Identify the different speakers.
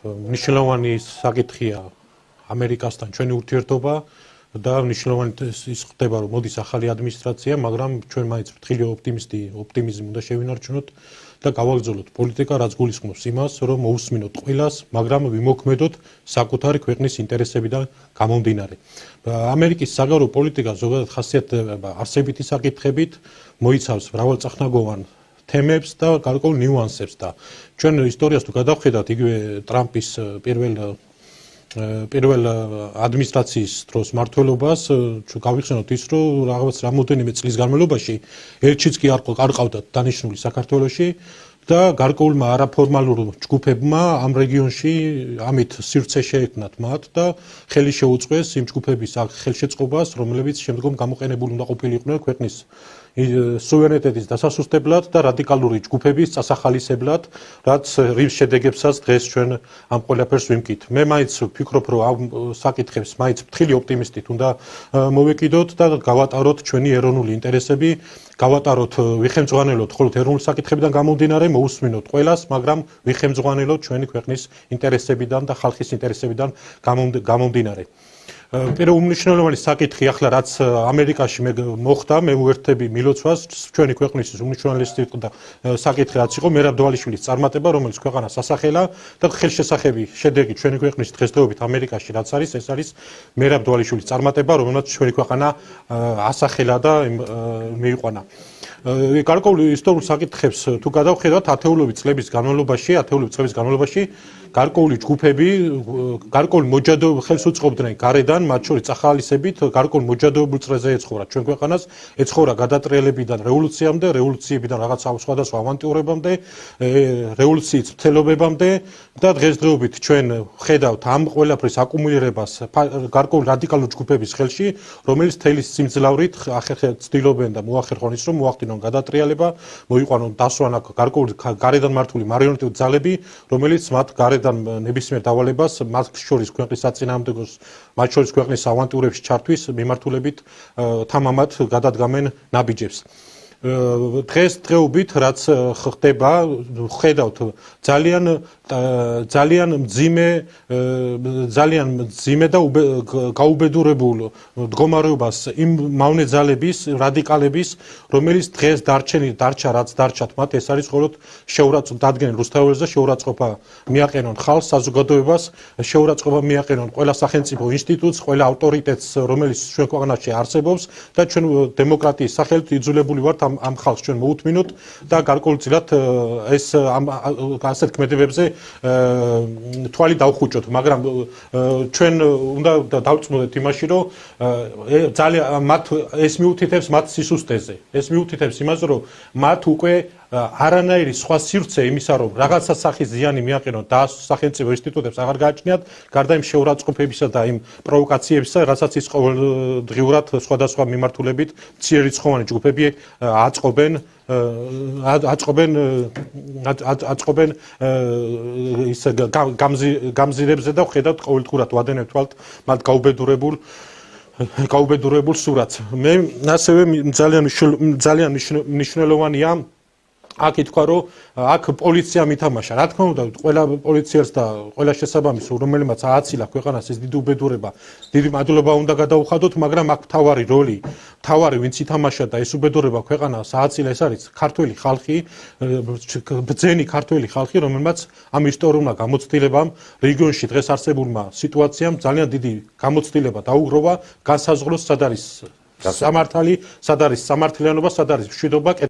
Speaker 1: მნიშვნელოვანი საკითხია ამერიკასთან ჩვენი ურთიერთობა და მნიშვნელოვანი ის ხდება რომ მოდის ახალი ადმინისტრაცია, მაგრამ ჩვენ მაინც ფრთხილი ოპტიმიზმი უნდა შევინარჩუნოთ და გავაგრძელოთ პოლიტიკა, რაც გულისხმობს იმას, რომ მოусმინოთ ყველას, მაგრამ ვიმოქმედოთ საკუთარი ქვეყნის ინტერესებიდან გამომდინარე. ამერიკის საგარეო პოლიტიკა ზოგადად ხასიათდება არსებითი საკითხებით, მოიცავს მრავალწახნაგოვან თემებს და გარკვეულ ნიუანსებს და ჩვენ ისტორიას თუ გადავხედავთ იგივე ტრამპის პირველ ადმინისტრაციის დროს მმართველობას გავიხსენოთ ის რომ რაღაც რამოდენიმე წლის განმავლობაში ერთშიც კი არ ყავდათ დანიშნული საქართველოში და გარკვეულმა არაფორმალურ ჯგუფებმა ამ რეგიონში ამით სივრცე შეექმნათ მათ და ხელი შეუწყეს იმ ჯგუფების ხელშეწყობას, რომლებიც შემდგომ გამოყენებული უნდა ყოფილიყვნენ ქვეყნის სუვერენიტეტის დასასუსტებლად და რადიკალური ჯგუფების წასახალისებლად, რაც რის შედეგებსაც დღეს ჩვენ ამ ყველაფერს ვიმკით. მე მაინც ვფიქრობ, რომ ამ საკითხებს მაინც ფრთხილი ოპტიმისტით უნდა მოვეკიდოთ და გავატაროთ ჩვენი ეროვნული ინტერესები, გავატაროთ ვიხემძღვანელოთ მხოლოდ ეროვნული საკითხებიდან გამომდინარე, მოусმინოთ ყველას, მაგრამ ვიხემძღვანელოთ ჩვენი ქვეყნის ინტერესებიდან და ხალხის ინტერესებიდან გამომდინარე. პირველ უმნიშვნელოვანესი საკითხი ახლა რაც ამერიკაში მოხდა, მე უერთდები მილოცვას, ჩვენი ქვეყნის უმნიშვნელოვანესი საკითხი რაც იყო მერაბ დვალიშვილის წარმატება, რომელიც ქვეყანას ასახელა და ხელშესახები შედეგი ჩვენი ქვეყნის დღესდღეობით ამერიკაში რაც არის, ეს არის მერაბ დვალიშვილის წარმატება, რომელმაც ჩვენი ქვეყანა ასახელა და მიიყვანა. გარკვეულ ისტორიულ საკითხებს თუ გადავხედავთ, ათეულობით წლების განმავლობაში გარკვეული ჯგუფები, გარკვეული მოჯადოებები ხელს უწყობდნენ გარედან, მათ შორის წახალისებით, გარკვეული მოჯადოებულ წრეზე ეცხოვრა ჩვენ ქვეყანას, ეცხოვრა გადატრიალებიდან რევოლუციამდე, რევოლუციებიდან რაღაც სხვადასხვა ავანტიურებამდე, რევოლუციის მცდელობებამდე და დღესდღეობით ჩვენ ვხედავთ ამ ყველაფრის აკუმულირებას გარკვეული რადიკალური ჯგუფების ხელში, რომელიც თელის სიმძლავრით ცდილობენ და მოახერხონ ის, რომ მოახდინონ გადატრიალება, მოიყვანონ დასვანა გარკვეული გარედან მართული მარიონეტული ძალები, რომელიც მათ გარედან ნებისმიერ დავალებას, მათ შორის ქვეყნის საწინააღმდეგოს, მათ შორის ქვეყნის ავანტიურებში ჩართვის მიმართულებით თამამად გადადგამენ ნაბიჯებს. დღესდღეობით რაც ხდება, ხედავთ ძალიან მძიმე და გაუბედურებულ მდგომარეობას იმ მავნე ძალების, რადიკალების, რომელიც დღეს დარჩა რაც დარჩათ მათ, ეს არის მხოლოდ დადგენენ რუსთაველზე, შეურაცხყოფა მიაყენონ ხალხს, საზოგადოებას, შეურაცხყოფა მიაყენონ ყველა სახელმწიფო ინსტიტუტს, ყველა ავტორიტეტს, რომელიც ჩვენ ქვეყანაში არსებობს და ჩვენ დემოკრატიის სახელით იძულებული ვართ ამ ხალხს ჩვენ მოუთმინოთ და გარკვეულწილად ეს ასეთ ქმედებებზე თვალი დავხუჭოთ, მაგრამ ჩვენ უნდა დავწმუნდეთ იმაში, რომ ეს მიუთითებს მათ სისუსტეზე. ეს მიუთითებს იმაზე, რომ მათ უკვე არანაირი სხვა სივრცე იმისა, რომ რაღაცა სახის ზიანი მიაყენონ და სახელმწიფო ინსტიტუტებს აღარ გააჩნიათ, გარდა იმ შეურაცხყოფებისა და იმ პროვოკაციებისა, რასაც ის ყოველდღიურად სხვადასხვა მიმართულებით მცირერიცხოვანი ჯგუფები აწყობენ ის გამზირებზე და ვხედავთ ყოველდღურად ვადენებთ თვალთ მათ გაუბედურებულ სურათს. მე ასევე ძალიან მნიშვნელოვანია აქ ითქვა, რომ აქ პოლიციამ ითამაშა. რა თქმა უნდა, ყველა პოლიციას და ყველა შესაბამის, რომელმაც ააცილა ქვეყანას ეს დიდი უბედურება, დიდი მადლობა უნდა გადაუხადოთ, მაგრამ აქ მთავარი ვინც ითამაშა და ეს უბედურება ქვეყანას ააცილა, ეს არის ქართველი ხალხი, ბრძენი ქართველი ხალხი, რომელმაც ამ ისტორიულმა გამოცდილებამ, რეგიონში დღეს არსებულმა სიტუაციამ ძალიან დიდი გამოცდილება დაუგროვა, განსაზღვროს სად არის სამართალი, სად არის სამართლიანობა, სად არის მშვიდობა.